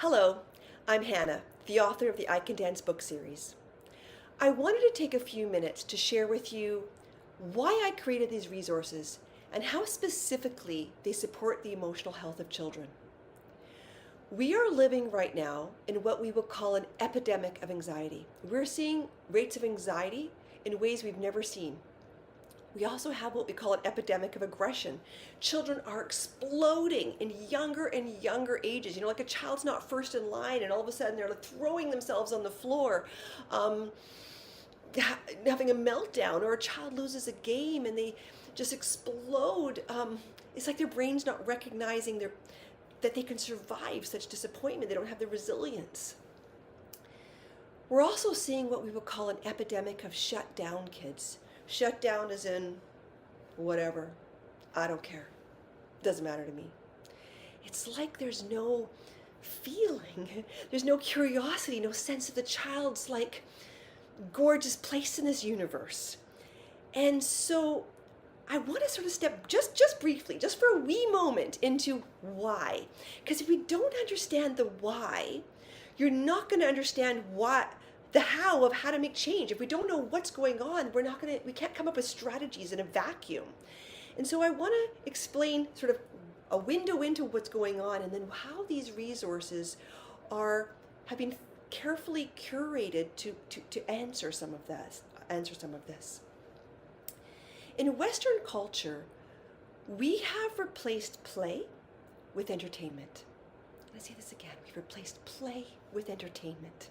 Hello, I'm Hannah, the author of the I Can Dance book series. I wanted to take a few minutes to share with you why I created these resources and how specifically they support the emotional health of children. We are living right now in what we would call an epidemic of anxiety. We're seeing rates of anxiety in ways we've never seen. We also have what we call an epidemic of aggression. Children are exploding in younger and younger ages. Like a child's not first in line and all of a sudden they're like throwing themselves on the floor, having a meltdown, or a child loses a game and they just explode. It's like their brain's not recognizing that they can survive such disappointment. They don't have the resilience. We're also seeing what we would call an epidemic of shut down kids. Shut down as in whatever, I don't care, doesn't matter to me. It's like there's no feeling, there's no curiosity, no sense of the child's like gorgeous place in this universe. And so I want to sort of step just briefly, just for a wee moment, into why. Because if we don't understand the why, you're not going to understand the how of how to make change. If we don't know what's going on, we can't come up with strategies in a vacuum. And so I want to explain sort of a window into what's going on, and then how these resources have been carefully curated to answer some of this. In Western culture, we have replaced play with entertainment. Let's say this again. We've replaced play with entertainment.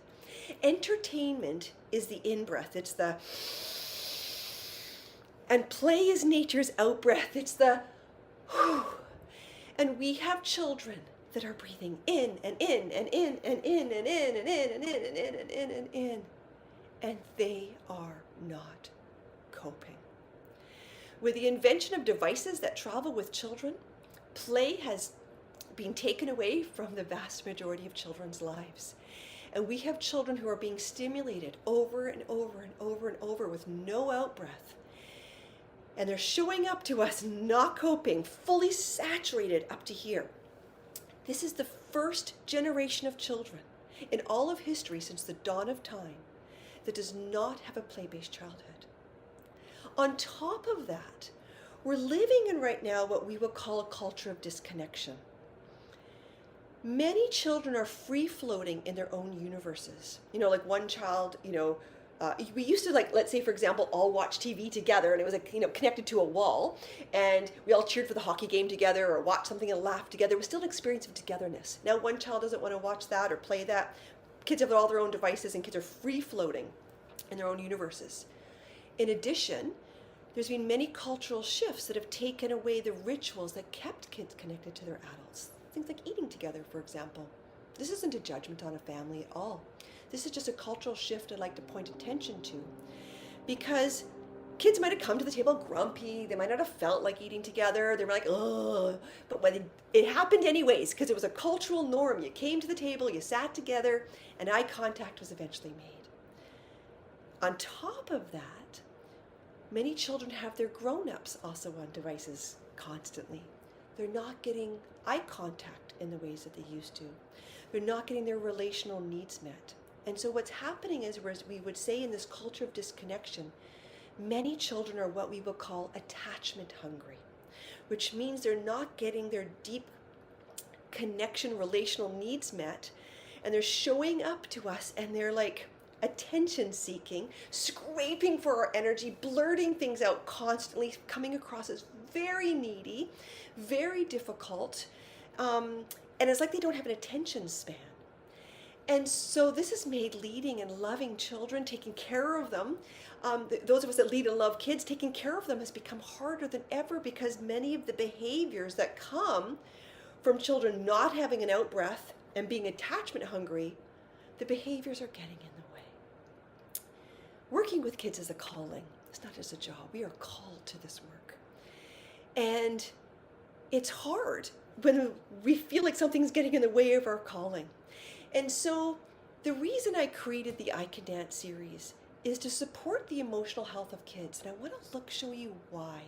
Entertainment is the in-breath. It's the, and play is nature's out-breath. It's the, whew. And we have children that are breathing in and in and in and in and in and in and in and in and in and in, and they are not coping. With the invention of devices that travel with children, play has been taken away from the vast majority of children's lives. And we have children who are being stimulated over and over and over and over with no out-breath. And they're showing up to us not coping, fully saturated up to here. This is the first generation of children in all of history since the dawn of time that does not have a play-based childhood. On top of that, we're living in right now what we would call a culture of disconnection. Many children are free-floating in their own universes. Like one child, we used to, like, let's say, for example, all watch TV together, and it was connected to a wall, and we all cheered for the hockey game together or watched something and laughed together. It was still an experience of togetherness. Now one child doesn't want to watch that or play that. Kids have all their own devices, and kids are free-floating in their own universes. In addition, there's been many cultural shifts that have taken away the rituals that kept kids connected to their adults. Things like eating together, for example. This isn't a judgment on a family at all. This is just a cultural shift I'd like to point attention to. Because kids might have come to the table grumpy, they might not have felt like eating together, they were like, oh, but when it happened anyways, because it was a cultural norm. You came to the table, you sat together, and eye contact was eventually made. On top of that, many children have their grown-ups also on devices constantly. They're not getting eye contact in the ways that they used to. They're not getting their relational needs met. And so what's happening is, whereas we would say in this culture of disconnection, many children are what we would call attachment hungry, which means they're not getting their deep connection, relational needs met, and they're showing up to us and they're like attention seeking, scraping for our energy, blurting things out constantly, coming across as very needy, very difficult, and it's like they don't have an attention span. And so this has made leading and loving children, taking care of them, those of us that lead and love kids, taking care of them has become harder than ever, because many of the behaviors that come from children not having an out-breath and being attachment hungry, the behaviors are getting in the way. Working with kids is a calling. It's not just a job. We are called to this work. And it's hard when we feel like something's getting in the way of our calling. And so the reason I created the I Can Dance series is to support the emotional health of kids. And I want to show you why.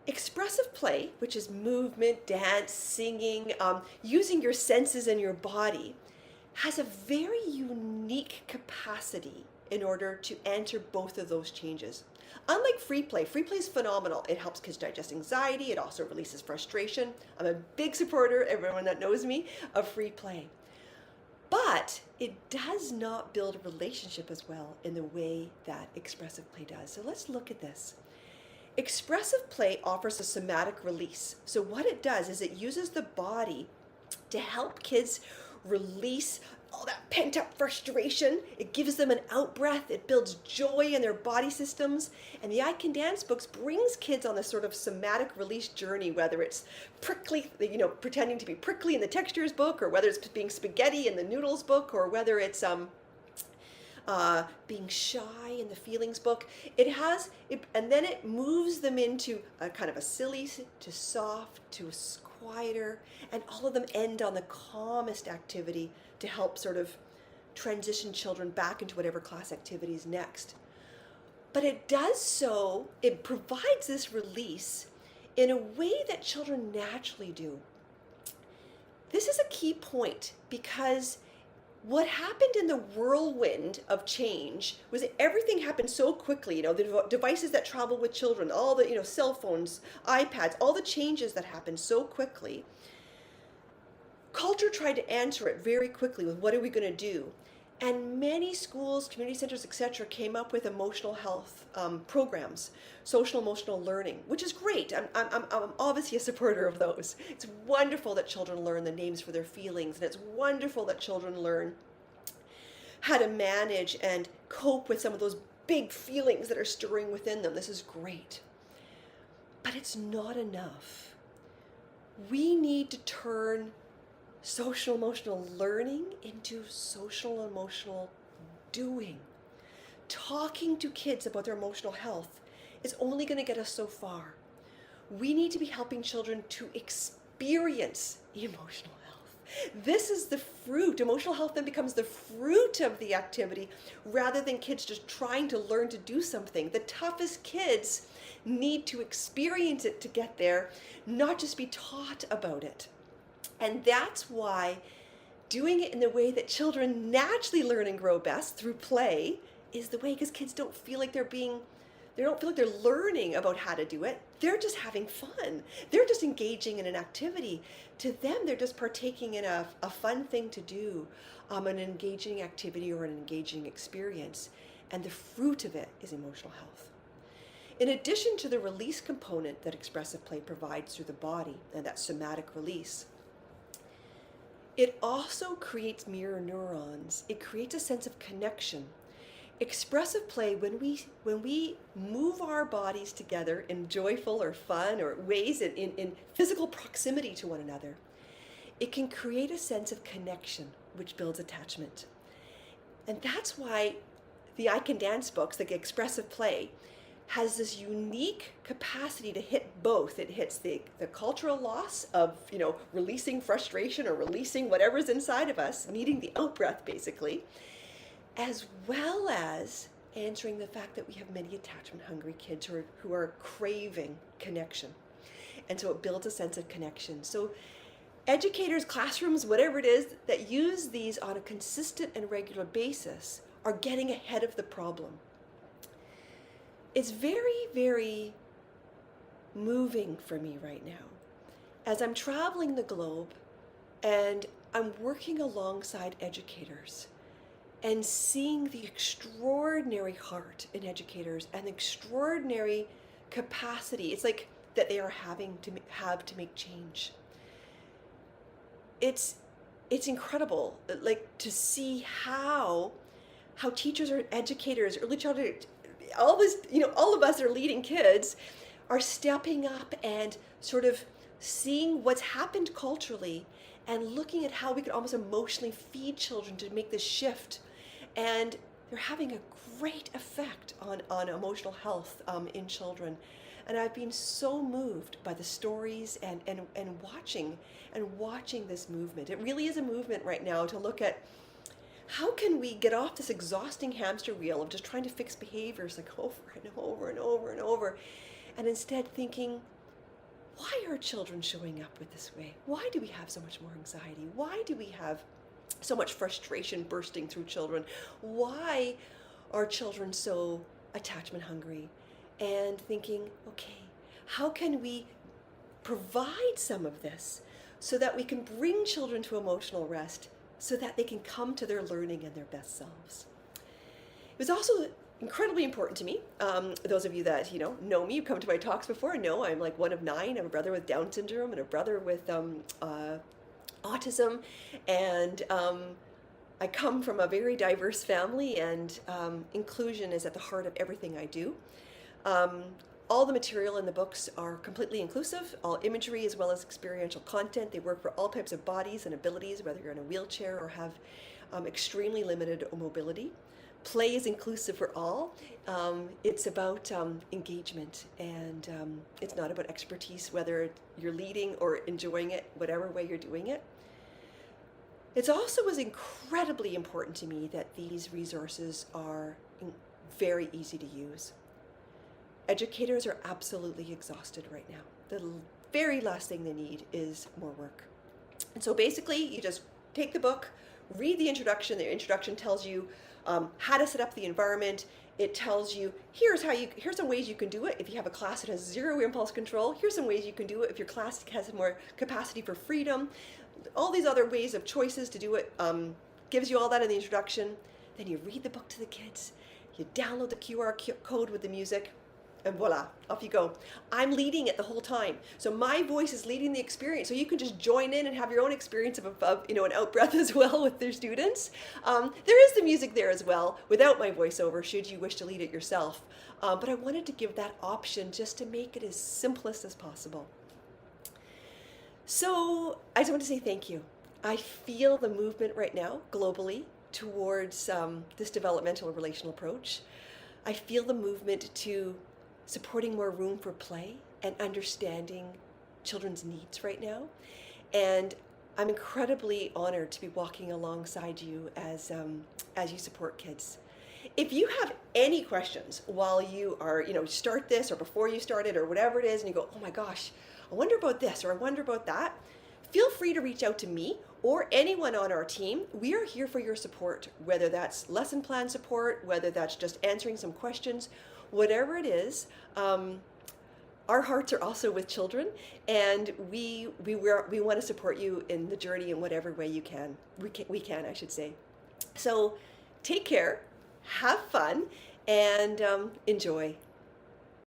Expressive play, which is movement, dance, singing, using your senses and your body, has a very unique capacity in order to enter both of those changes. Unlike free play is phenomenal. It helps kids digest anxiety. It also releases frustration. I'm a big supporter, everyone that knows me, of free play. But it does not build a relationship as well in the way that expressive play does. So let's look at this. Expressive play offers a somatic release. So what it does is it uses the body to help kids release all that pent up frustration. It gives them an out breath. It builds joy in their body systems. And the I Can Dance books brings kids on this sort of somatic release journey, whether it's prickly, pretending to be prickly in the textures book, or whether it's being spaghetti in the noodles book, or whether it's being shy in the feelings book. And then it moves them into a kind of a silly to soft to a quieter, and all of them end on the calmest activity to help sort of transition children back into whatever class activity is next. But it provides this release in a way that children naturally do. This is a key point, because what happened in the whirlwind of change was that everything happened so quickly. The devices that travel with children, all the, cell phones, iPads, all the changes that happened so quickly. Culture tried to answer it very quickly with, what are we going to do? And many schools, community centers, etc., came up with emotional health programs, social emotional learning, which is great. I'm obviously a supporter of those. It's wonderful that children learn the names for their feelings, and it's wonderful that children learn how to manage and cope with some of those big feelings that are stirring within them. This is great. But it's not enough. We need to turn social emotional learning into social emotional doing. Talking to kids about their emotional health is only going to get us so far. We need to be helping children to experience emotional health. This is the fruit. Emotional health then becomes the fruit of the activity, rather than kids just trying to learn to do something. The toughest kids need to experience it to get there, not just be taught about it. And that's why doing it in the way that children naturally learn and grow best, through play, is the way, because kids don't feel like they don't feel like they're learning about how to do it. They're just having fun. They're just engaging in an activity. To them, they're just partaking in a fun thing to do, an engaging activity or an engaging experience. And the fruit of it is emotional health. In addition to the release component that expressive play provides through the body, and that somatic release, it also creates mirror neurons. It creates a sense of connection. Expressive play, when we move our bodies together in joyful or fun or ways in physical proximity to one another, it can create a sense of connection, which builds attachment. And that's why the I Can Dance books, like expressive play, has this unique capacity to hit both. It hits the cultural loss of, releasing frustration or releasing whatever's inside of us, needing the out-breath basically, as well as answering the fact that we have many attachment-hungry kids who are craving connection. And so it builds a sense of connection. So educators, classrooms, whatever it is, that use these on a consistent and regular basis are getting ahead of the problem. It's very, very moving for me right now as I'm traveling the globe and I'm working alongside educators and seeing the extraordinary heart in educators and the extraordinary capacity it's like that they are having to have to make change. It's incredible, like, to see how teachers or educators, early childhood, all of us that are leading kids are stepping up and sort of seeing what's happened culturally and looking at how we could almost emotionally feed children to make this shift. And they're having a great effect on emotional health in children. And I've been so moved by the stories and watching this movement. It really is a movement right now to look at how can we get off this exhausting hamster wheel of just trying to fix behaviors like over and over and over and over, and instead thinking, why are children showing up with this way? Why do we have so much more anxiety? Why do we have so much frustration bursting through children? Why are children so attachment hungry? And thinking, okay, how can we provide some of this so that we can bring children to emotional rest so that they can come to their learning and their best selves? It was also incredibly important to me. Those of you that know me, you've come to my talks before, know I'm like one of 9. I have a brother with Down syndrome and a brother with autism, and I come from a very diverse family, and inclusion is at the heart of everything I do. All the material in the books are completely inclusive, all imagery as well as experiential content. They work for all types of bodies and abilities, whether you're in a wheelchair or have extremely limited mobility. Play is inclusive for all. It's about engagement, and it's not about expertise, whether you're leading or enjoying it, whatever way you're doing it. It also was incredibly important to me that these resources are very easy to use. Educators are absolutely exhausted right now. The very last thing they need is more work. And so basically, you just take the book, read the introduction. The introduction tells you how to set up the environment. It tells you, here's some ways you can do it. If you have a class that has 0 impulse control, here's some ways you can do it. If your class has more capacity for freedom, all these other ways of choices to do it, gives you all that in the introduction. Then you read the book to the kids. You download the QR code with the music. And voila, off you go. I'm leading it the whole time. So my voice is leading the experience. So you can just join in and have your own experience of an out breath as well with their students. There is the music there as well without my voiceover, should you wish to lead it yourself. But I wanted to give that option just to make it as simplest as possible. So I just want to say thank you. I feel the movement right now globally towards this developmental relational approach. I feel the movement to supporting more room for play and understanding children's needs right now. And I'm incredibly honored to be walking alongside you as you support kids. If you have any questions while you are, start this or before you start it or whatever it is, and you go, oh my gosh, I wonder about this or I wonder about that, feel free to reach out to me or anyone on our team. We are here for your support, whether that's lesson plan support, whether that's just answering some questions, whatever it is. Our hearts are also with children, and we want to support you in the journey in whatever way you can. We can, I should say. So take care, have fun, and enjoy.